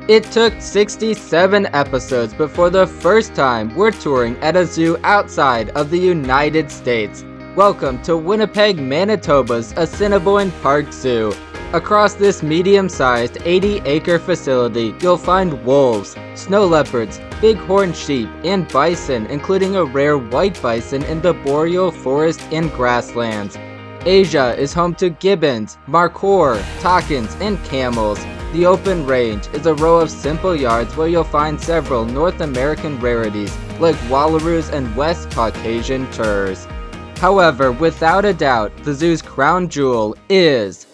It took 67 episodes before the first time we're touring at a zoo outside of the United States. Welcome to Winnipeg, Manitoba's Assiniboine Park Zoo. Across this medium-sized 80-acre facility, you'll find wolves, snow leopards, bighorn sheep, and bison, including a rare white bison in the boreal forest and grasslands. Asia is home to gibbons, markhor, takins, and camels. The open range is a row of simple yards where you'll find several North American rarities like wallaroos and West Caucasian turs. However, without a doubt, the zoo's crown jewel is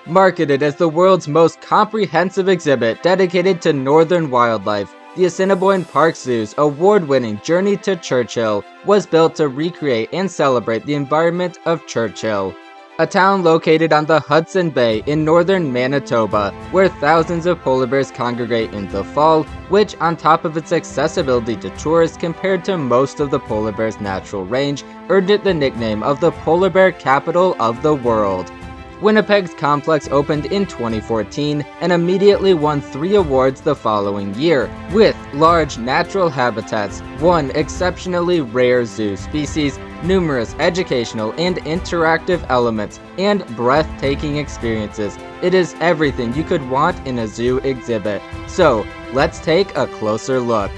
marketed as the world's most comprehensive exhibit dedicated to northern wildlife. The Assiniboine Park Zoo's award-winning Journey to Churchill was built to recreate and celebrate the environment of Churchill, a town located on the Hudson Bay in northern Manitoba, where thousands of polar bears congregate in the fall, which, on top of its accessibility to tourists compared to most of the polar bear's natural range, earned it the nickname of the polar bear capital of the world. Winnipeg's complex opened in 2014 and immediately won 3 awards the following year, with large natural habitats, 1 exceptionally rare zoo species, numerous educational and interactive elements, and breathtaking experiences. It is everything you could want in a zoo exhibit. So, let's take a closer look.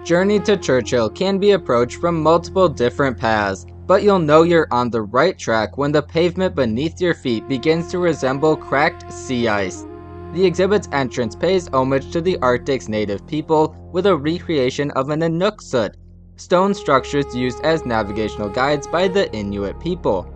Journey to Churchill can be approached from multiple different paths, but you'll know you're on the right track when the pavement beneath your feet begins to resemble cracked sea ice. The exhibit's entrance pays homage to the Arctic's native people with a recreation of an Inuksut, stone structures used as navigational guides by the Inuit people.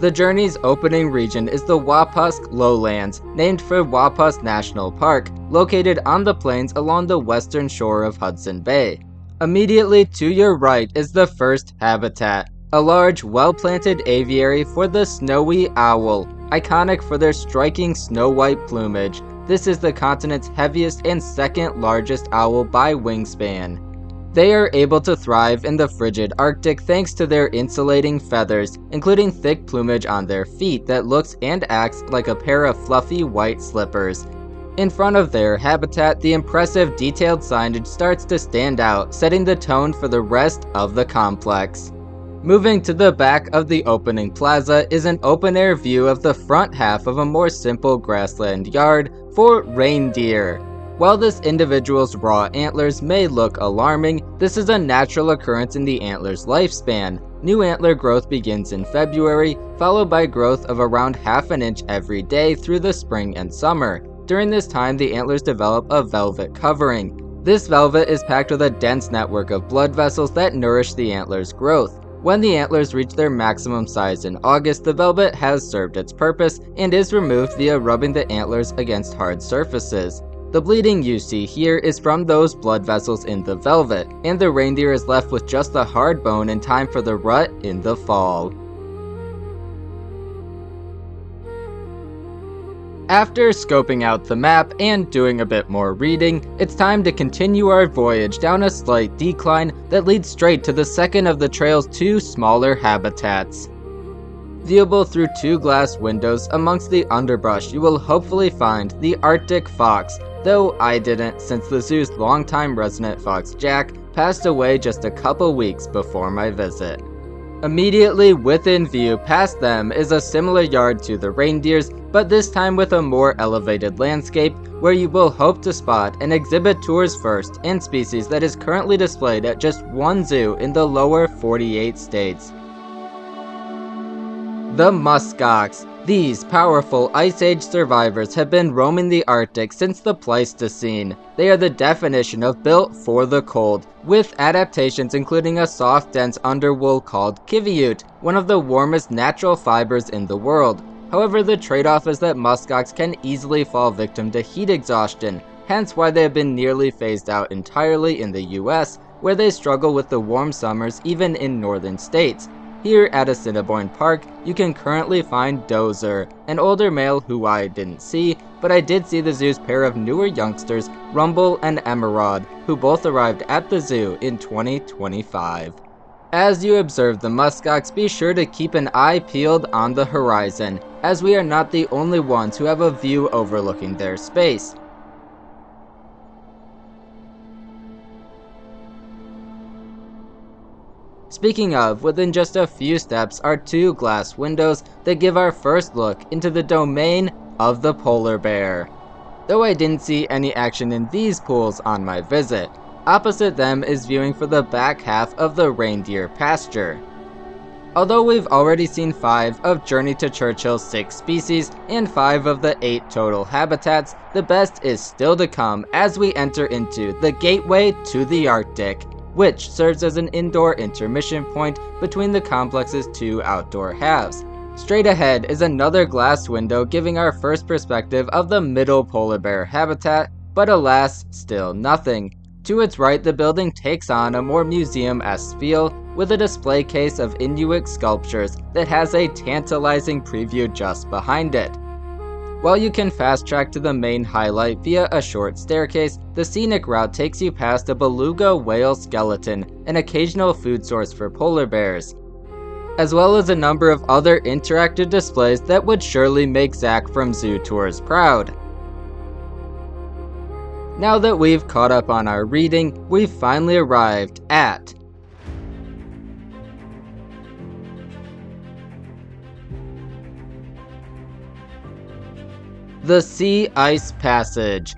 The journey's opening region is the Wapusk Lowlands, named for Wapusk National Park, located on the plains along the western shore of Hudson Bay. Immediately to your right is the first habitat, a large, well-planted aviary for the snowy owl, iconic for their striking snow-white plumage. This is the continent's heaviest and second largest owl by wingspan. They are able to thrive in the frigid Arctic thanks to their insulating feathers, including thick plumage on their feet that looks and acts like a pair of fluffy white slippers. In front of their habitat, the impressive detailed signage starts to stand out, setting the tone for the rest of the complex. Moving to the back of the opening plaza is an open-air view of the front half of a more simple grassland yard for reindeer. While this individual's raw antlers may look alarming, this is a natural occurrence in the antler's lifespan. New antler growth begins in February, followed by growth of around half an inch every day through the spring and summer. During this time, the antlers develop a velvet covering. This velvet is packed with a dense network of blood vessels that nourish the antler's growth. When the antlers reach their maximum size in August, the velvet has served its purpose and is removed via rubbing the antlers against hard surfaces. The bleeding you see here is from those blood vessels in the velvet, and the reindeer is left with just the hard bone in time for the rut in the fall. After scoping out the map and doing a bit more reading, it's time to continue our voyage down a slight decline that leads straight to the second of the trail's 2 smaller habitats. Viewable through 2 glass windows amongst the underbrush, you will hopefully find the Arctic fox, though I didn't since the zoo's longtime resident fox Jack passed away just a couple weeks before my visit. Immediately within view past them is a similar yard to the reindeers, but this time with a more elevated landscape, where you will hope to spot an exhibit tours first and species that is currently displayed at just one zoo in the lower 48 states. The Muskox. These powerful Ice Age survivors have been roaming the Arctic since the Pleistocene. They are the definition of built for the cold, with adaptations including a soft, dense underwool called kiviute, one of the warmest natural fibers in the world. However, the trade-off is that muskox can easily fall victim to heat exhaustion, hence why they have been nearly phased out entirely in the US, where they struggle with the warm summers even in northern states. Here at Assiniboine Park, you can currently find Dozer, an older male who I didn't see, but I did see the zoo's pair of newer youngsters, Rumble and Emerald, who both arrived at the zoo in 2025. As you observe the muskox, be sure to keep an eye peeled on the horizon, as we are not the only ones who have a view overlooking their space. Speaking of, within just a few steps are two glass windows that give our first look into the domain of the polar bear. Though I didn't see any action in these pools on my visit, opposite them is viewing for the back half of the reindeer pasture. Although we've already seen 5 of Journey to Churchill's 6 species and 5 of the 8 total habitats, the best is still to come as we enter into the gateway to the Arctic, which serves as an indoor intermission point between the complex's 2 outdoor halves. Straight ahead is another glass window giving our first perspective of the middle polar bear habitat, but alas, still nothing. To its right, the building takes on a more museum-esque feel, with a display case of Inuit sculptures that has a tantalizing preview just behind it. While you can fast track to the main highlight via a short staircase, the scenic route takes you past a beluga whale skeleton, an occasional food source for polar bears, as well as a number of other interactive displays that would surely make Zach from Zoo Tours proud. Now that we've caught up on our reading, we've finally arrived at the Sea Ice Passage,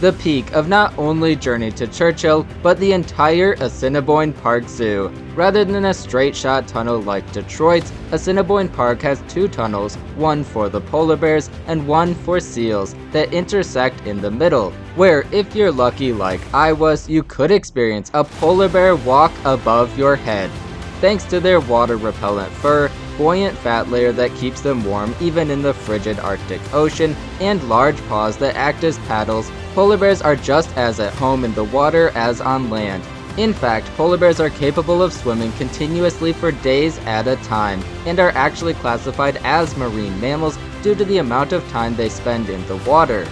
the peak of not only Journey to Churchill, but the entire Assiniboine Park Zoo. Rather than a straight shot tunnel like Detroit's, Assiniboine Park has 2 tunnels, one for the polar bears and one for seals, that intersect in the middle, where if you're lucky like I was, you could experience a polar bear walk above your head. Thanks to their water-repellent fur, buoyant fat layer that keeps them warm even in the frigid Arctic Ocean, and large paws that act as paddles, polar bears are just as at home in the water as on land. In fact, polar bears are capable of swimming continuously for days at a time, and are actually classified as marine mammals due to the amount of time they spend in the water.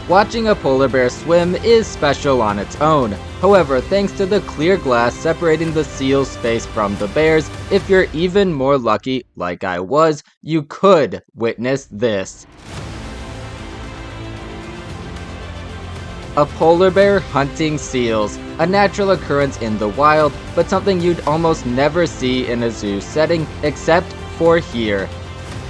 Watching a polar bear swim is special on its own. However, thanks to the clear glass separating the seal's space from the bears, if you're even more lucky, like I was, you could witness this. A polar bear hunting seals, a natural occurrence in the wild, but something you'd almost never see in a zoo setting, except for here.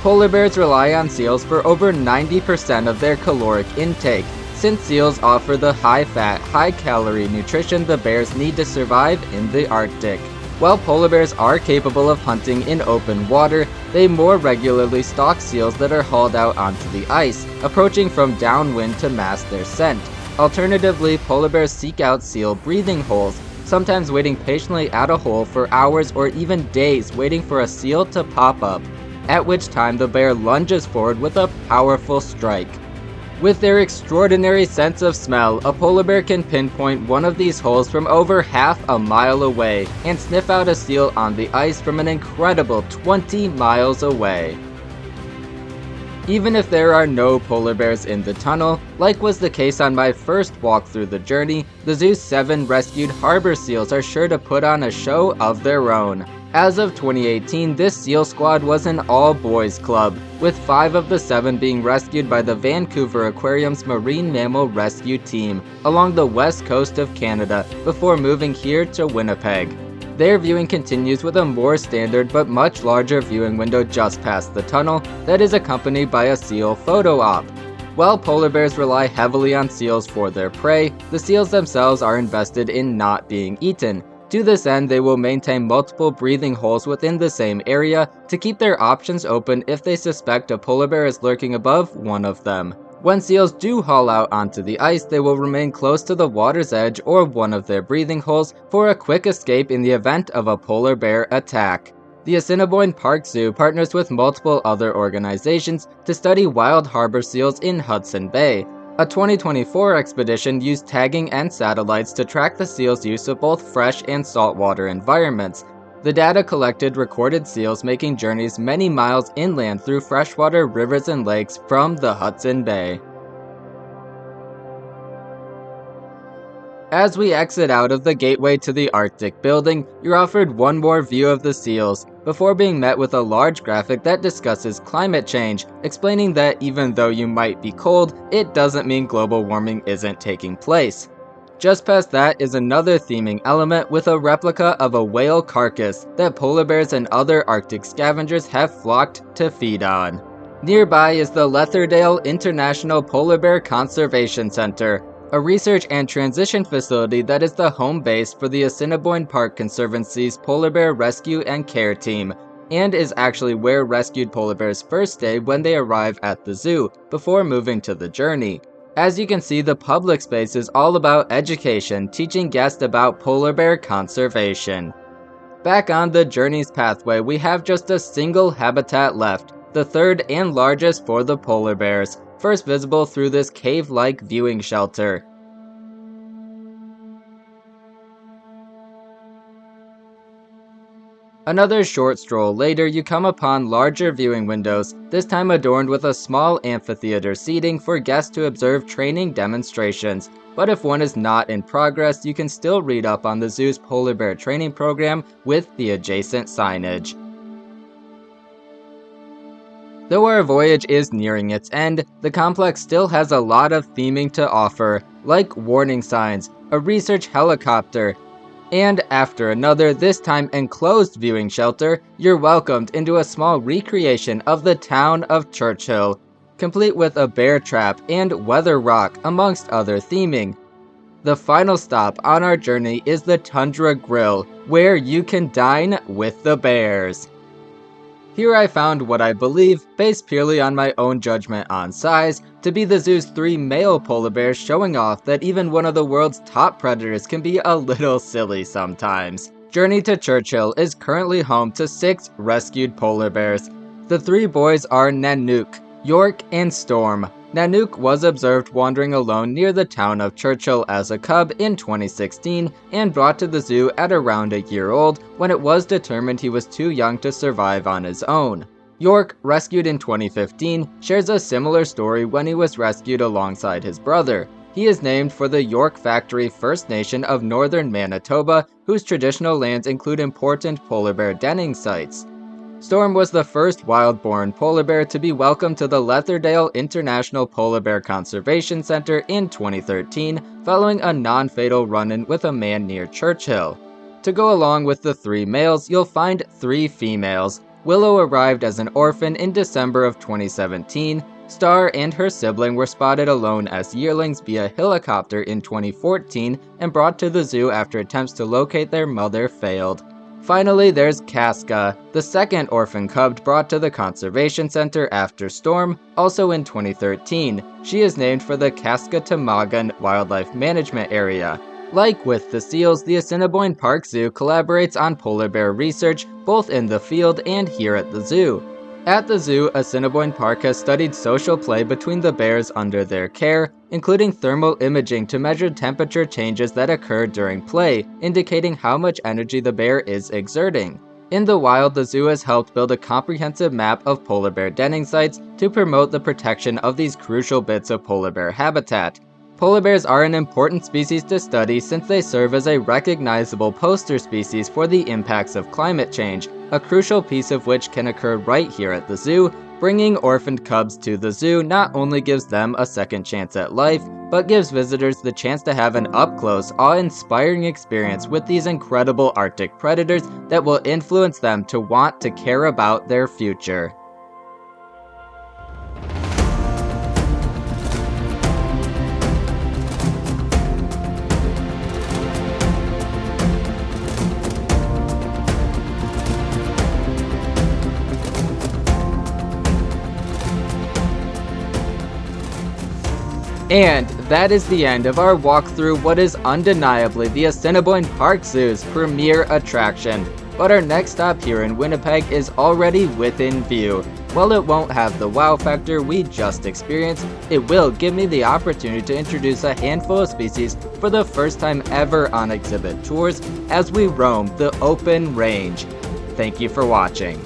Polar bears rely on seals for over 90% of their caloric intake, since seals offer the high-fat, high-calorie nutrition the bears need to survive in the Arctic. While polar bears are capable of hunting in open water, they more regularly stalk seals that are hauled out onto the ice, approaching from downwind to mask their scent. Alternatively, polar bears seek out seal breathing holes, sometimes waiting patiently at a hole for hours or even days waiting for a seal to pop up, at which time the bear lunges forward with a powerful strike. With their extraordinary sense of smell, a polar bear can pinpoint one of these holes from over half a mile away and sniff out a seal on the ice from an incredible 20 miles away. Even if there are no polar bears in the tunnel, like was the case on my first walk through the journey, the zoo's 7 rescued harbor seals are sure to put on a show of their own. As of 2018, this SEAL squad was an all-boys club, with 5 of the 7 being rescued by the Vancouver Aquarium's Marine Mammal Rescue Team along the west coast of Canada before moving here to Winnipeg. Their viewing continues with a more standard but much larger viewing window just past the tunnel that is accompanied by a seal photo op. While polar bears rely heavily on seals for their prey, the seals themselves are invested in not being eaten. To this end, they will maintain multiple breathing holes within the same area to keep their options open if they suspect a polar bear is lurking above one of them. When seals do haul out onto the ice, they will remain close to the water's edge or one of their breathing holes for a quick escape in the event of a polar bear attack. The Assiniboine Park Zoo partners with multiple other organizations to study wild harbor seals in Hudson Bay. A 2024 expedition used tagging and satellites to track the seals' use of both fresh and saltwater environments. The data collected recorded seals making journeys many miles inland through freshwater rivers and lakes from the Hudson Bay. As we exit out of the gateway to the Arctic building, you're offered one more view of the seals, before being met with a large graphic that discusses climate change, explaining that even though you might be cold, it doesn't mean global warming isn't taking place. Just past that is another theming element with a replica of a whale carcass that polar bears and other Arctic scavengers have flocked to feed on. Nearby is the Leatherdale International Polar Bear Conservation Center, a research and transition facility that is the home base for the Assiniboine Park Conservancy's Polar Bear Rescue and Care Team, and is actually where rescued polar bears first stay when they arrive at the zoo, before moving to the journey. As you can see, the public space is all about education, teaching guests about polar bear conservation. Back on the journey's pathway, we have just a single habitat left, the third and largest for the polar bears, first visible through this cave-like viewing shelter. Another short stroll later, you come upon larger viewing windows, this time adorned with a small amphitheater seating for guests to observe training demonstrations. But if one is not in progress, you can still read up on the zoo's polar bear training program with the adjacent signage. Though our voyage is nearing its end, the complex still has a lot of theming to offer, like warning signs, a research helicopter, and after another, this time enclosed viewing shelter, you're welcomed into a small recreation of the town of Churchill, complete with a bear trap and weather rock amongst other theming. The final stop on our journey is the Tundra Grill, where you can dine with the bears. Here I found what I believe, based purely on my own judgment on size, to be the zoo's 3 male polar bears, showing off that even one of the world's top predators can be a little silly sometimes. Journey to Churchill is currently home to 6 rescued polar bears. The 3 boys are Nanook, York, and Storm. Nanook was observed wandering alone near the town of Churchill as a cub in 2016 and brought to the zoo at around a year old when it was determined he was too young to survive on his own. York, rescued in 2015, shares a similar story when he was rescued alongside his brother. He is named for the York Factory First Nation of northern Manitoba, whose traditional lands include important polar bear denning sites. Storm was the first wild-born polar bear to be welcomed to the Leatherdale International Polar Bear Conservation Center in 2013, following a non-fatal run-in with a man near Churchill. To go along with the 3 males, you'll find 3 females. Willow arrived as an orphan in December of 2017. Star and her sibling were spotted alone as yearlings via helicopter in 2014 and brought to the zoo after attempts to locate their mother failed. Finally, there's Casca, the second orphan cub brought to the conservation center after Storm, also in 2013. She is named for the Casca-Tamagan Wildlife Management Area. Like with the seals, the Assiniboine Park Zoo collaborates on polar bear research both in the field and here at the zoo. At the zoo, Assiniboine Park has studied social play between the bears under their care, including thermal imaging to measure temperature changes that occur during play, indicating how much energy the bear is exerting. In the wild, the zoo has helped build a comprehensive map of polar bear denning sites to promote the protection of these crucial bits of polar bear habitat. Polar bears are an important species to study since they serve as a recognizable poster species for the impacts of climate change, a crucial piece of which can occur right here at the zoo. Bringing orphaned cubs to the zoo not only gives them a second chance at life, but gives visitors the chance to have an up-close, awe-inspiring experience with these incredible Arctic predators that will influence them to want to care about their future. And that is the end of our walk through what is undeniably the Assiniboine Park Zoo's premier attraction. But our next stop here in Winnipeg is already within view. While it won't have the wow factor we just experienced, it will give me the opportunity to introduce a handful of species for the first time ever on exhibit tours as we roam the open range. Thank you for watching.